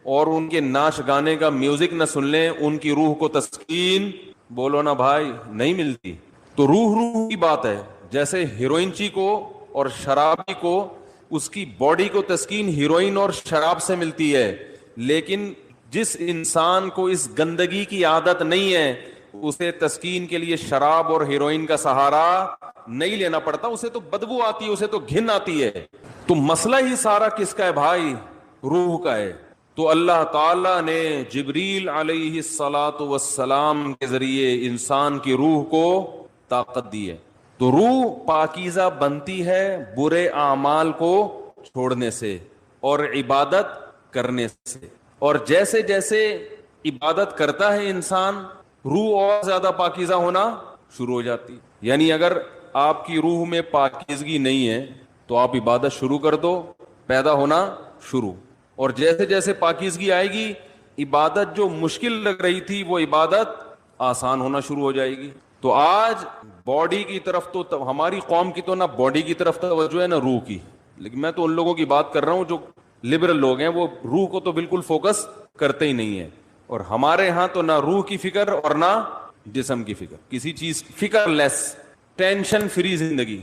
اور ان کے ناچ گانے کا میوزک نہ سن لیں, ان کی روح کو تسکین بولو نا بھائی نہیں ملتی. تو روح کی بات ہے. جیسے ہیروئنچی کو اور شرابی کو اس کی باڈی کو تسکین ہیروئن اور شراب سے ملتی ہے, لیکن جس انسان کو اس گندگی کی عادت نہیں ہے اسے تسکین کے لیے شراب اور ہیروئن کا سہارا نہیں لینا پڑتا. اسے تو بدبو آتی ہے, اسے تو گھن آتی ہے. تو مسئلہ ہی سارا کس کا ہے بھائی؟ روح کا ہے. تو اللہ تعالی نے جبریل علیہ الصلاۃ والسلام کے ذریعے انسان کی روح کو طاقت دی ہے. تو روح پاکیزہ بنتی ہے برے اعمال کو چھوڑنے سے اور عبادت کرنے سے. اور جیسے جیسے عبادت کرتا ہے انسان, روح اور زیادہ پاکیزہ ہونا شروع ہو جاتی. یعنی اگر آپ کی روح میں پاکیزگی نہیں ہے تو آپ عبادت شروع کر دو, پیدا ہونا شروع. اور جیسے جیسے پاکیزگی آئے گی, عبادت جو مشکل لگ رہی تھی وہ عبادت آسان ہونا شروع ہو جائے گی. تو آج باڈی کی طرف تو ہماری قوم کی تو نہ باڈی کی طرف توجہ ہے نہ روح کی، لیکن میں تو ان لوگوں کی بات کر رہا ہوں جو لبرل لوگ ہیں، وہ روح کو تو بالکل فوکس کرتے ہی نہیں ہے. اور ہمارے ہاں تو نہ روح کی فکر اور نہ جسم کی فکر، کسی چیز فکر لیس، ٹینشن فری زندگی.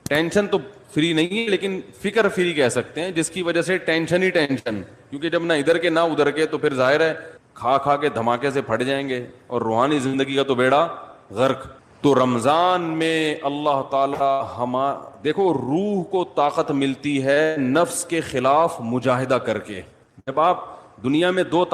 ٹینشن تو فری نہیں ہے لیکن فکر فری کہہ سکتے ہیں، جس کی وجہ سے ٹینشن ہی ٹینشن، کیونکہ جب نہ ادھر کے نہ ادھر کے تو پھر ظاہر ہے کھا کھا کے دھماکے سے پھٹ جائیں گے، اور روحانی زندگی کا تو بیڑا غرق. تو رمضان میں اللہ تعالی دیکھو روح کو طاقت ملتی ہے نفس کے خلاف مجاہدہ کر کے. جب آپ دنیا میں دو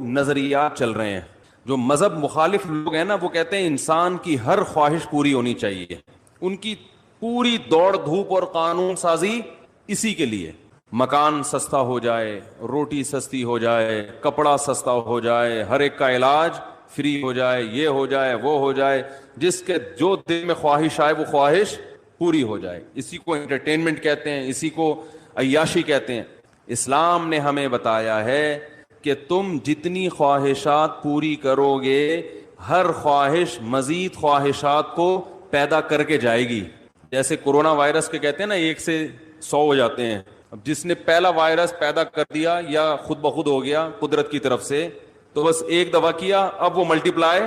نظریات چل رہے ہیں، جو مذہب مخالف لوگ ہیں نا وہ کہتے ہیں انسان کی ہر خواہش پوری ہونی چاہیے، ان کی پوری دوڑ دھوپ اور قانون سازی اسی کے لیے، مکان سستا ہو جائے، روٹی سستی ہو جائے، کپڑا سستا ہو جائے، ہر ایک کا علاج فری ہو جائے، یہ ہو جائے وہ ہو جائے، جس کے جو دل میں خواہش آئے وہ خواہش پوری ہو جائے. اسی کو انٹرٹینمنٹ کہتے ہیں، اسی کو عیاشی کہتے ہیں. اسلام نے ہمیں بتایا ہے کہ تم جتنی خواہشات پوری کرو گے ہر خواہش مزید خواہشات کو پیدا کر کے جائے گی. جیسے کورونا وائرس کے کہتے ہیں نا 1 سے 100 ہو جاتے ہیں. اب جس نے پہلا وائرس پیدا کر دیا یا خود بخود ہو گیا قدرت کی طرف سے، تو بس ایک دفعہ کیا، اب وہ ملٹی پلائی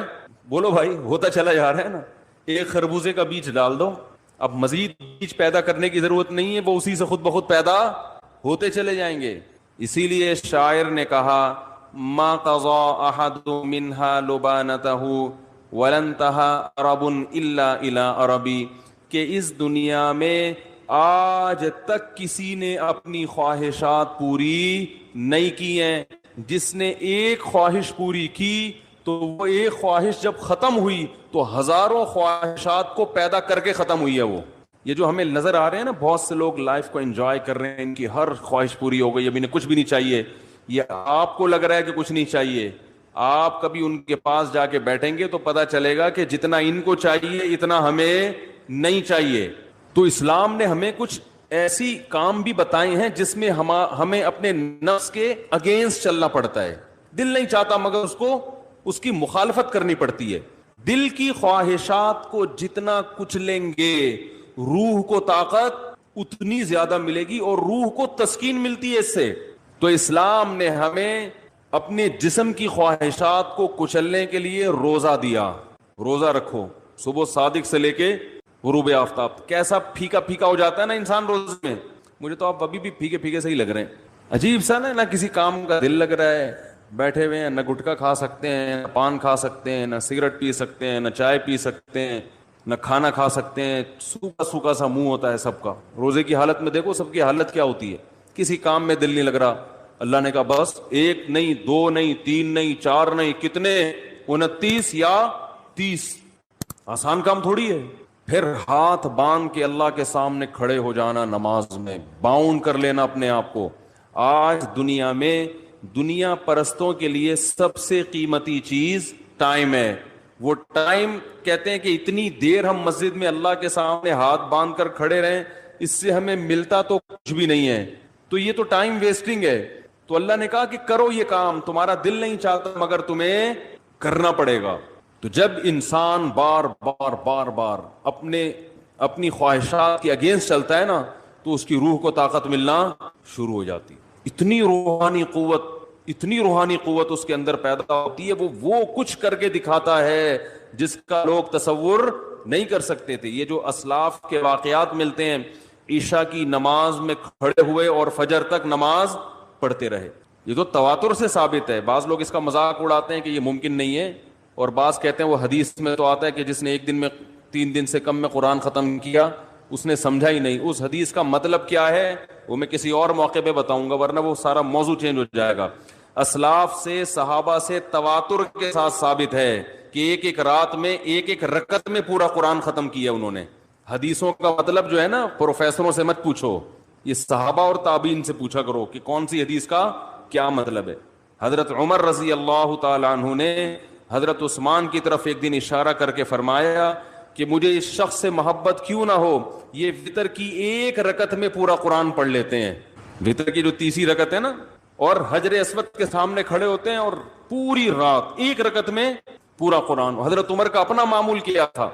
بولو بھائی ہوتا چلا جا رہا ہے نا. ایک خربوزے کا بیج ڈال دو، اب مزید بیج پیدا کرنے کی ضرورت نہیں ہے، وہ اسی سے خود بخود پیدا ہوتے چلے جائیں گے. اسی لیے شاعر نے کہا ما قضا احد منها لبانته ولن انتهى عرب الا الى عربی، کہ اس دنیا میں آج تک کسی نے اپنی خواہشات پوری نہیں کی ہیں. جس نے ایک خواہش پوری کی تو وہ ایک خواہش جب ختم ہوئی تو ہزاروں خواہشات کو پیدا کر کے ختم ہوئی ہے. وہ یہ جو ہمیں نظر آ رہے ہیں نا بہت سے لوگ لائف کو انجوائے کر رہے ہیں، ان کی ہر خواہش پوری ہو گئی، ابھی انہیں کچھ بھی نہیں چاہیے. یہ آپ کو لگ رہا ہے کہ کچھ نہیں چاہیے، آپ کبھی ان کے پاس جا کے بیٹھیں گے تو پتہ چلے گا کہ جتنا ان کو چاہیے اتنا ہمیں نہیں چاہیے. تو اسلام نے ہمیں کچھ ایسی کام بھی بتائے ہیں جس میں ہمیں اپنے نفس کے اگینسٹ چلنا پڑتا ہے. دل نہیں چاہتا مگر اس کی مخالفت کرنی پڑتی ہے. دل کی خواہشات کو جتنا کچلیں گے روح کو طاقت اتنی زیادہ ملے گی اور روح کو تسکین ملتی ہے اس سے. تو اسلام نے ہمیں اپنے جسم کی خواہشات کو کچلنے کے لیے روزہ دیا. روزہ رکھو صبح صادق سے لے کے غروب آفتاب. کیسا پھیکا پھیکا ہو جاتا ہے نا انسان روزے میں. مجھے تو آپ ابھی بھی پھیکے پھیکے سے ہی لگ رہے ہیں. عجیب سا نہ کسی کام کا دل لگ رہا ہے، بیٹھے ہوئے ہیں، نہ گٹکا کھا سکتے ہیں، نہ پان کھا سکتے ہیں، نہ سگریٹ پی سکتے ہیں، نہ چائے پی سکتے ہیں، نہ کھانا کھا سکتے ہیں. سوکھا سوکھا سا منہ ہوتا ہے سب کا. روزے کی حالت میں دیکھو سب کی حالت کیا ہوتی ہے. کسی کام میں دل نہیں لگ رہا. اللہ نے کہا بس 1 نہیں 2 نہیں 3 نہیں 4 نہیں کتنے 29 یا 30. آسان کام تھوڑی ہے. پھر ہاتھ باندھ کے اللہ کے سامنے کھڑے ہو جانا، نماز میں باؤنڈ کر لینا اپنے آپ کو. آج دنیا میں دنیا پرستوں کے لیے سب سے قیمتی چیز ٹائم ہے. وہ ٹائم کہتے ہیں کہ اتنی دیر ہم مسجد میں اللہ کے سامنے ہاتھ باندھ کر کھڑے رہیں، اس سے ہمیں ملتا تو کچھ بھی نہیں ہے. تو یہ تو ٹائم ویسٹنگ ہے. تو اللہ نے کہا کہ کرو یہ کام، تمہارا دل نہیں چاہتا مگر تمہیں کرنا پڑے گا. تو جب انسان بار بار بار بار اپنی خواہشات کے اگینسٹ چلتا ہے نا تو اس کی روح کو طاقت ملنا شروع ہو جاتی. اتنی روحانی قوت اس کے اندر پیدا ہوتی ہے. وہ کچھ کر کے دکھاتا ہے جس کا لوگ تصور نہیں کر سکتے تھے. یہ جو اسلاف کے واقعات ملتے ہیں، عشاء کی نماز میں کھڑے ہوئے اور فجر تک نماز پڑھتے رہے، یہ تو تواتر سے ثابت ہے. بعض لوگ اس کا مذاق اڑاتے ہیں کہ یہ ممکن نہیں ہے، اور بعض کہتے ہیں وہ حدیث میں تو آتا ہے کہ جس نے 1 دن میں 3 دن سے کم میں قرآن ختم کیا اس نے سمجھا ہی نہیں. اس حدیث کا مطلب کیا ہے وہ میں کسی اور موقع پہ بتاؤں گا، ورنہ وہ سارا موضوع چینج ہو جائے گا. اسلاف سے صحابہ سے تواتر کے ساتھ ثابت ہے کہ ایک رات میں ایک رکعت میں پورا قرآن ختم کیا انہوں نے. حدیثوں کا مطلب جو ہے نا پروفیسروں سے مت پوچھو، یہ صحابہ اور تابعین سے پوچھا کرو کہ کون سی حدیث کا کیا مطلب ہے. حضرت عمر رضی اللہ تعالی عنہ نے حضرت عثمان کی طرف ایک دن اشارہ کر کے فرمایا کہ مجھے اس شخص سے محبت کیوں نہ ہو، یہ وتر کی 1 رکعت میں پورا قرآن پڑھ لیتے ہیں. وتر کی جو 30 رکعت ہے نا، اور حجر اسود کے سامنے کھڑے ہوتے ہیں اور پوری رات 1 رکعت میں پورا قرآن. حضرت عمر کا اپنا معمول کیا تھا,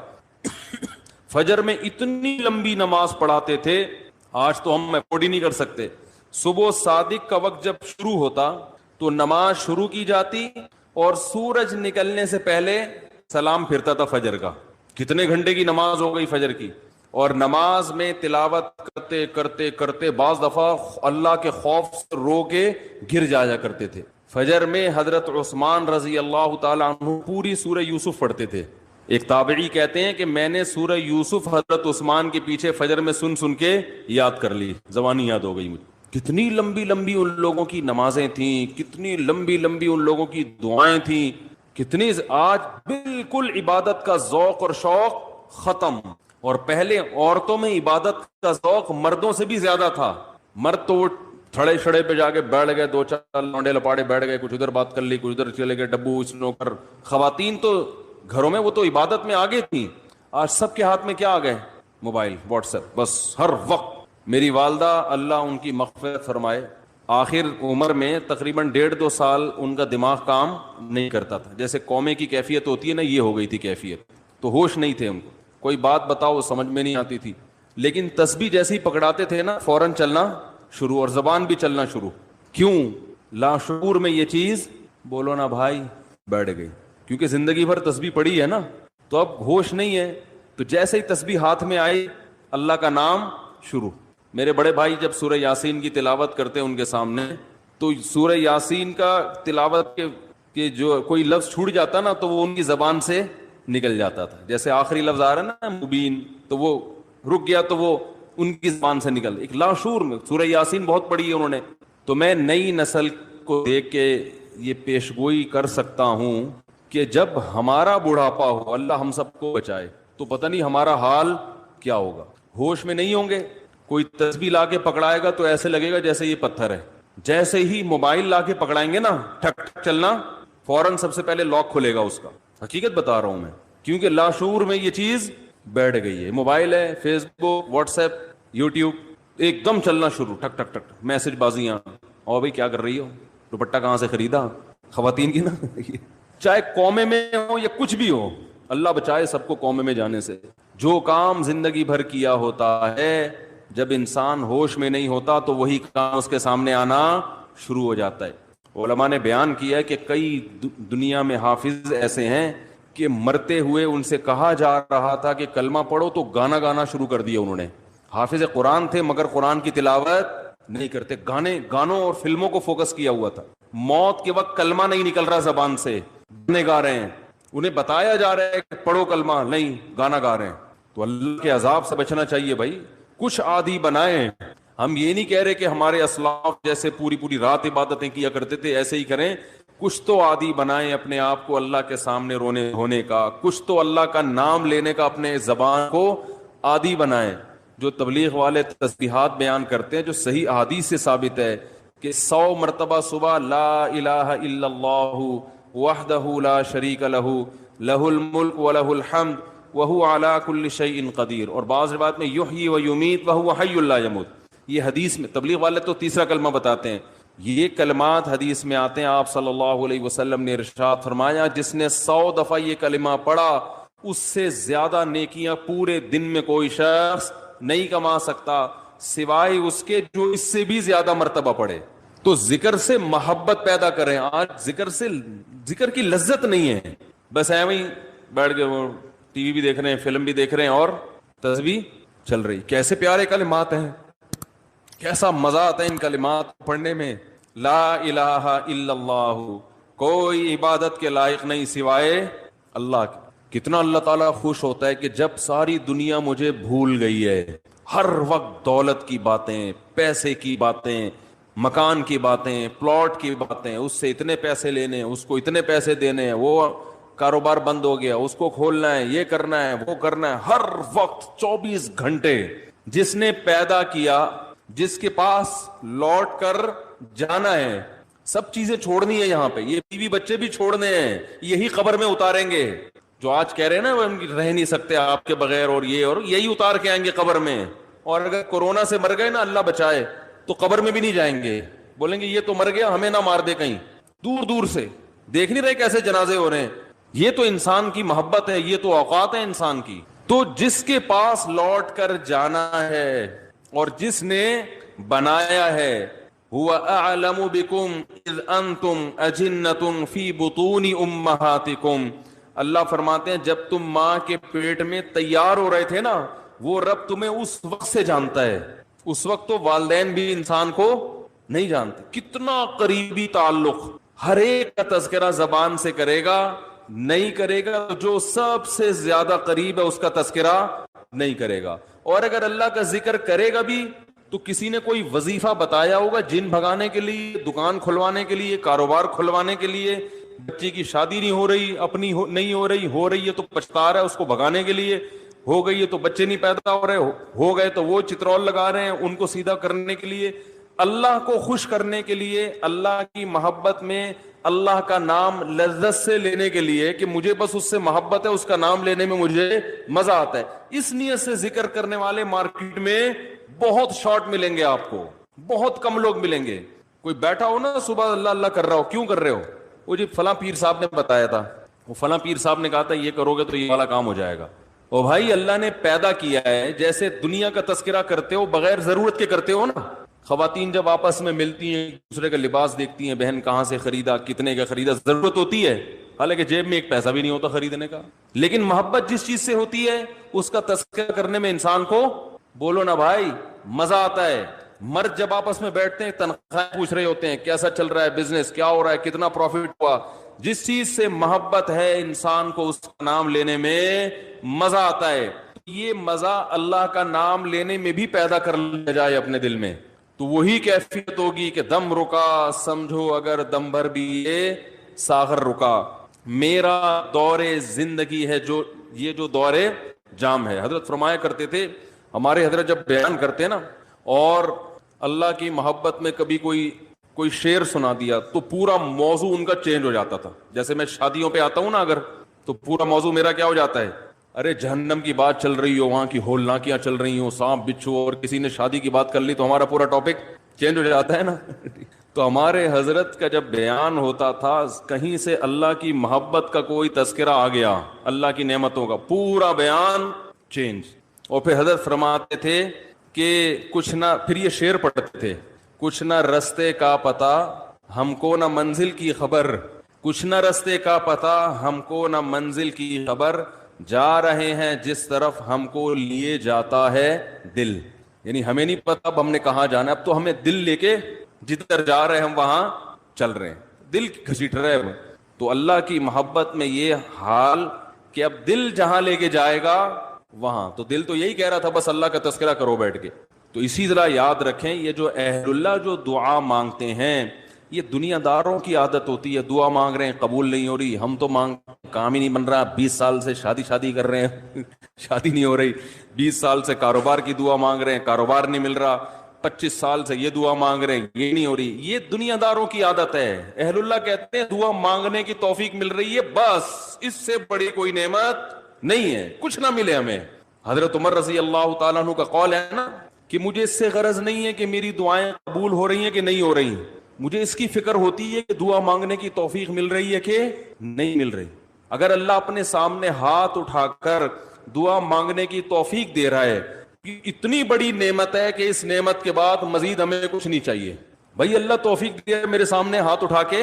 فجر میں اتنی لمبی نماز پڑھاتے تھے, آج تو ہم افورڈ ہی نہیں کر سکتے. صبح صادق کا وقت جب شروع ہوتا تو نماز شروع کی جاتی اور سورج نکلنے سے پہلے سلام پھرتا تھا فجر کا. کتنے گھنٹے کی نماز ہو گئی فجر کی. اور نماز میں تلاوت کرتے کرتے کرتے بعض دفعہ اللہ کے خوف سے رو کے گر جایا کرتے تھے. فجر میں حضرت عثمان رضی اللہ تعالیٰ عنہ پوری سورہ یوسف پڑھتے تھے. ایک تابعی کہتے ہیں کہ میں نے سورہ یوسف حضرت عثمان کے پیچھے فجر میں سن سن کے یاد کر لی, زبانی یاد ہو گئی مجھے. کتنی لمبی لمبی ان لوگوں کی نمازیں تھیں, کتنی لمبی لمبی ان لوگوں کی دعائیں تھیں, کتنی. آج بالکل عبادت کا ذوق اور شوق ختم. اور پہلے عورتوں میں عبادت کا ذوق مردوں سے بھی زیادہ تھا. مرد تو وہ تھڑے چھڑے پہ جا کے بیٹھ گئے, دو چار لونڈے لپاڑے بیٹھ گئے, کچھ ادھر بات کر لی, کچھ ادھر چلے گئے, ڈبو اسنوکر. خواتین تو گھروں میں وہ تو عبادت میں آگے تھیں. آج سب کے ہاتھ میں کیا آ گئے؟ موبائل, واٹس ایپ, بس ہر وقت. میری والدہ اللہ ان کی مغفرت فرمائے, آخر عمر میں تقریباً 1.5-2 سال ان کا دماغ کام نہیں کرتا تھا. جیسے قومے کی کیفیت ہوتی ہے نا, یہ ہو گئی تھی کیفیت. تو ہوش نہیں تھے ان کو, کوئی بات بتاؤ سمجھ میں نہیں آتی تھی. لیکن تسبیح جیسے ہی پکڑاتے تھے نا فوراً چلنا شروع, اور زبان بھی چلنا شروع. کیوں؟ لاشعور میں یہ چیز, بولو نا بھائی, بیٹھ گئی. کیونکہ زندگی بھر تسبیح پڑھی ہے نا, تو اب ہوش نہیں ہے. تو جیسے ہی تسبیح ہاتھ میں آئی اللہ کا نام شروع. میرے بڑے بھائی جب سورہ یاسین کی تلاوت کرتے ان کے سامنے, تو سورہ یاسین کا تلاوت کے جو کوئی لفظ چھوٹ جاتا نا تو وہ ان کی زبان سے نکل جاتا تھا. جیسے آخری لفظ آ رہا ہے نا مبین, تو وہ رک گیا تو وہ ان کی زبان سے نکل. ایک لاشعور میں سورہ یاسین بہت پڑھی ہے انہوں نے. تو میں نئی نسل کو دیکھ کے یہ پیشگوئی کر سکتا ہوں کہ جب ہمارا بڑھاپا ہو, اللہ ہم سب کو بچائے, تو پتہ نہیں ہمارا حال کیا ہوگا. ہوش میں نہیں ہوں گے. کوئی تسبیح لا کے پکڑائے گا تو ایسے لگے گا جیسے یہ پتھر ہے. جیسے ہی موبائل لا کے پکڑائیں گے نا, ٹھک ٹھک چلنا, فوراً سب سے پہلے لاک کھلے گا اس کا. حقیقت بتا رہا ہوں میں, کیونکہ لاشعور میں یہ چیز بیٹھ گئی ہے. موبائل ہے, فیس بک, واٹس ایپ, یوٹیوب, ایک دم چلنا شروع, ٹھک ٹھک ٹھک, میسج بازیاں. اور بھائی کیا کر رہی ہو, دوپٹہ کہاں سے خریدا, خواتین کی نا. چاہے قومے میں ہو یا کچھ بھی ہو, اللہ بچائے سب کو قومے میں جانے سے. جو کام زندگی بھر کیا ہوتا ہے, جب انسان ہوش میں نہیں ہوتا تو وہی کام اس کے سامنے آنا شروع ہو جاتا ہے. علماء نے بیان کیا ہے کہ کئی دنیا میں حافظ ایسے ہیں کہ مرتے ہوئے ان سے کہا جا رہا تھا کہ کلمہ پڑھو تو گانا گانا شروع کر دیا انہوں نے. حافظ قرآن تھے مگر قرآن کی تلاوت نہیں کرتے, گانوں اور فلموں کو فوکس کیا ہوا تھا. موت کے وقت کلمہ نہیں نکل رہا زبان سے, گانے گا رہے ہیں. انہیں بتایا جا رہا ہے کہ پڑھو کلمہ, نہیں, گانا گا رہے ہیں. تو اللہ کے عذاب سے بچنا چاہیے بھائی. کچھ عادی بنائیں. ہم یہ نہیں کہہ رہے کہ ہمارے اسلاف جیسے پوری پوری رات عبادتیں کیا کرتے تھے ایسے ہی کریں. کچھ تو عادی بنائیں اپنے آپ کو اللہ کے سامنے رونے ہونے کا, کچھ تو اللہ کا نام لینے کا اپنے زبان کو عادی بنائیں. جو تبلیغ والے تسبیحات بیان کرتے ہیں, جو صحیح احادیث سے ثابت ہے کہ 100 مرتبہ صبح لا الہ الا اللہ وحدہ لا شریک لہ لہ الملک ولہ الحمد وہو علی کل شیء قدیر. اور بعض روایت میں یحیی و یمیت وہو حی لا یموت. یہ حدیث میں تبلیغ والے تو تیسرا کلمہ بتاتے ہیں, یہ کلمات حدیث میں آتے ہیں. آپ صلی اللہ علیہ وسلم نے ارشاد فرمایا جس نے 100 دفعہ یہ کلمہ پڑھا اس سے زیادہ نیکیاں پورے دن میں کوئی شخص نہیں کما سکتا سوائے اس کے جو اس سے بھی زیادہ مرتبہ پڑھے. تو ذکر سے محبت پیدا کریں. آج ذکر کی لذت نہیں ہے, بس ایویں ہی بیٹھ کے وہ ٹی وی بھی دیکھ رہے ہیں, فلم بھی دیکھ رہے ہیں اور تسبیح چل رہی. کیسے پیارے کلمات ہیں, کیسا مزہ آتا ہے ان کلمات پڑھنے میں. لا الہ الا اللہ, کوئی عبادت کے لائق نہیں سوائے اللہ کے. کتنا اللہ تعالیٰ خوش ہوتا ہے کہ جب ساری دنیا مجھے بھول گئی ہے, ہر وقت دولت کی باتیں, پیسے کی باتیں, مکان کی باتیں, پلاٹ کی باتیں, اس سے اتنے پیسے لینے, اس کو اتنے پیسے دینے, وہ کاروبار بند ہو گیا, اس کو کھولنا ہے, یہ کرنا ہے, وہ کرنا ہے, ہر وقت 24 گھنٹے. جس نے پیدا کیا, جس کے پاس لوٹ کر جانا ہے, سب چیزیں چھوڑنی ہے یہاں پہ, یہ بیوی بچے بھی چھوڑنے ہیں, یہی قبر میں اتاریں گے. جو آج کہہ رہے ہیں نا وہ رہ نہیں سکتے آپ کے بغیر, اور یہ اور یہی اتار کے آئیں گے قبر میں. اور اگر کورونا سے مر گئے نا, اللہ بچائے, تو قبر میں بھی نہیں جائیں گے, بولیں گے یہ تو مر گیا, ہمیں نہ مار دے کہیں. دور دور سے دیکھ نہیں رہے کیسے جنازے ہو رہے ہیں, یہ تو انسان کی محبت ہے, یہ تو اوقات ہے انسان کی. تو جس کے پاس لوٹ کر جانا ہے اور جس نے بنایا ہے, هو اعلم بكم اذ انتم اجنة في بطون امهاتكم, اللہ فرماتے ہیں جب تم ماں کے پیٹ میں تیار ہو رہے تھے نا, وہ رب تمہیں اس وقت سے جانتا ہے. اس وقت تو والدین بھی انسان کو نہیں جانتے. کتنا قریبی تعلق, ہر ایک کا تذکرہ زبان سے کرے گا, نہیں کرے گا تو جو سب سے زیادہ قریب ہے اس کا تذکرہ نہیں کرے گا. اور اگر اللہ کا ذکر کرے گا بھی تو کسی نے کوئی وظیفہ بتایا ہوگا جن بھگانے کے لیے, دکان کھلوانے کے لیے, کاروبار کھلوانے کے لیے, بچے کی شادی نہیں ہو رہی, اپنی نہیں ہو رہی ہے تو پچھتا رہا ہے اس کو بھگانے کے لیے, ہو گئی ہے تو بچے نہیں پیدا ہو رہے, ہو گئے تو وہ چترول لگا رہے ہیں ان کو سیدھا کرنے کے لیے. اللہ کو خوش کرنے کے لیے, اللہ کی محبت میں اللہ کا نام لذت سے لینے کے لیے کہ مجھے بس اس سے محبت ہے, اس کا نام لینے میں مجھے مزہ آتا ہے, اس نیت سے ذکر کرنے والے مارکیٹ میں بہت شارٹ ملیں گے آپ کو, بہت کم لوگ ملیں گے. کوئی بیٹھا ہو نا صبح اللہ اللہ کر رہا ہو, کیوں کر رہے ہو؟ وہ جی فلاں پیر صاحب نے بتایا تھا, وہ فلاں پیر صاحب نے کہا تھا یہ کرو گے تو یہ والا کام ہو جائے گا. او بھائی اللہ نے پیدا کیا ہے, جیسے دنیا کا تذکرہ کرتے ہو بغیر ضرورت کے کرتے ہو نا. خواتین جب آپس میں ملتی ہیں دوسرے کا لباس دیکھتی ہیں, بہن کہاں سے خریدا, کتنے کا خریدا, ضرورت ہوتی ہے حالانکہ جیب میں ایک پیسہ بھی نہیں ہوتا خریدنے کا. لیکن محبت جس چیز سے ہوتی ہے اس کا تذکرہ کرنے میں انسان کو, بولو نا بھائی, مزہ آتا ہے. مرد جب آپس میں بیٹھتے ہیں تنخواہ پوچھ رہے ہوتے ہیں, کیسا چل رہا ہے بزنس, کیا ہو رہا ہے, کتنا پروفٹ ہوا. جس چیز سے محبت ہے انسان کو اس کا نام لینے میں مزہ آتا ہے. یہ مزہ اللہ کا نام لینے میں بھی پیدا کر لیا جائے اپنے دل میں تو وہی کیفیت ہوگی کہ دم رکا سمجھو اگر دم بھر بھی یہ ساغر رکا. میرا دور زندگی ہے جو یہ جو دور جام ہے. حضرت فرمایا کرتے تھے, ہمارے حضرت جب بیان کرتے نا اور اللہ کی محبت میں کبھی کوئی شعر سنا دیا تو پورا موضوع ان کا چینج ہو جاتا تھا. جیسے میں شادیوں پہ آتا ہوں نا اگر, تو پورا موضوع میرا کیا ہو جاتا ہے, ارے جہنم کی بات چل رہی ہو, وہاں کی ہولناکیاں چل رہی ہوں, سانپ بچھو, اور کسی نے شادی کی بات کر لی تو ہمارا پورا ٹاپک چینج ہو جاتا ہے نا. تو ہمارے حضرت کا جب بیان ہوتا تھا کہیں سے اللہ کی محبت کا کوئی تذکرہ آ گیا, اللہ کی نعمتوں کا, پورا بیان چینج. اور پھر حضرت فرماتے تھے کہ کچھ نہ, پھر یہ شعر پڑھتے تھے, کچھ نہ رستے کا پتہ ہم کو نہ منزل کی خبر, کچھ نہ رستے کا پتہ ہم کو نہ منزل کی خبر, جا رہے ہیں جس طرف ہم کو لیے جاتا ہے دل. یعنی ہمیں نہیں پتا اب ہم نے کہاں جانا ہے, اب تو ہمیں دل لے کے جدھر جا رہے ہیں ہم وہاں چل رہے ہیں, دل گھسیٹ رہے ہیں. تو اللہ کی محبت میں یہ حال کہ اب دل جہاں لے کے جائے گا وہاں, تو دل تو یہی کہہ رہا تھا بس اللہ کا تذکرہ کرو بیٹھ کے. تو اسی طرح یاد رکھیں یہ جو اہل اللہ جو دعا مانگتے ہیں یہ دنیا داروں کی عادت ہوتی ہے. دعا مانگ رہے ہیں قبول نہیں ہو رہی, ہم تو کام ہی نہیں بن رہا, 20 سال سے شادی کر رہے ہیں شادی نہیں ہو رہی, 20 سال سے کاروبار کی دعا مانگ رہے ہیں, کاروبار نہیں مل رہا, 25 سال سے یہ دعا مانگ رہے ہیں, یہ نہیں ہو رہی. یہ دنیا داروں کی عادت ہے. اہل اللہ کہتے ہیں دعا مانگنے کی توفیق مل رہی ہے, بس اس سے بڑی کوئی نعمت نہیں ہے, کچھ نہ ملے ہمیں. حضرت عمر رضی اللہ تعالیٰ عنہ کا قول ہے نا کہ مجھے اس سے غرض نہیں ہے کہ میری دعائیں قبول ہو رہی ہیں کہ نہیں ہو رہی, مجھے اس کی فکر ہوتی ہے کہ دعا مانگنے کی توفیق مل رہی ہے کہ نہیں مل رہی. اگر اللہ اپنے سامنے ہاتھ اٹھا کر دعا مانگنے کی توفیق دے رہا ہے, اتنی بڑی نعمت ہے کہ اس نعمت کے بعد مزید ہمیں کچھ نہیں چاہیے. بھائی اللہ توفیق دے میرے سامنے ہاتھ اٹھا کے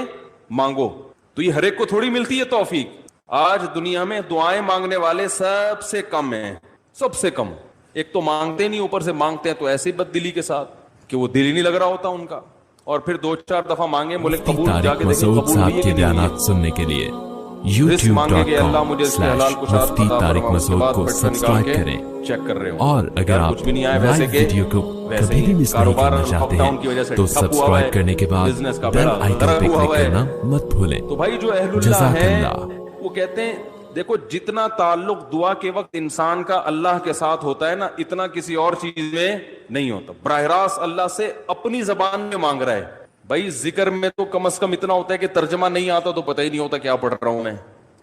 مانگو, تو یہ ہر ایک کو تھوڑی ملتی ہے توفیق. آج دنیا میں دعائیں مانگنے والے سب سے کم ہیں, سب سے کم. ایک تو مانگتے نہیں, اوپر سے مانگتے ہیں تو ایسی بد دلی کے ساتھ کہ وہ دل ہی نہیں لگ رہا ہوتا ان کا, اور پھر 2-4 دفعہ مانگے بولے قبول, جا کے دیکھیں قبول ہوئی ہے کہ بیانات سننے کے لیے youtube.com/مفتی طارق مسعود کو سبسکرائب کریں. چیک کر رہے ہو, اور اگر آپ کچھ بھی نہیں آیا ویسے کہ ویڈیو کو کبھی بھی مس نہیں کرنا چاہتے ہیں تو سبسکرائب کرنے کے بعد بیل آئیکن پہ کلک کرنا مت بھولیں. تو بھائی جو اہل اللہ ہیں وہ کہتے ہیں دیکھو جتنا تعلق دعا کے وقت انسان کا اللہ کے ساتھ ہوتا ہے نا, اتنا کسی اور چیز میں نہیں ہوتا. براہ راست اللہ سے اپنی زبان میں مانگ رہا ہے. بھائی ذکر میں تو کم از کم اتنا ہوتا ہے کہ ترجمہ نہیں آتا تو پتہ ہی نہیں ہوتا کیا پڑھ رہا ہوں میں,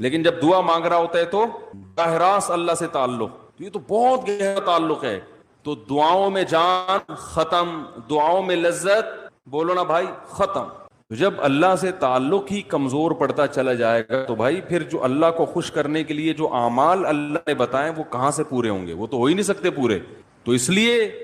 لیکن جب دعا مانگ رہا ہوتا ہے تو براہ راست اللہ سے تعلق, یہ تو بہت گہرا تعلق ہے. تو دعاؤں میں جان ختم, دعاؤں میں لذت, بولو نا بھائی ختم. تو جب اللہ سے تعلق ہی کمزور پڑتا چلا جائے گا تو بھائی پھر جو اللہ کو خوش کرنے کے لیے جو اعمال اللہ نے بتائے وہ کہاں سے پورے ہوں گے؟ وہ تو ہو ہی نہیں سکتے پورے. تو اس لیے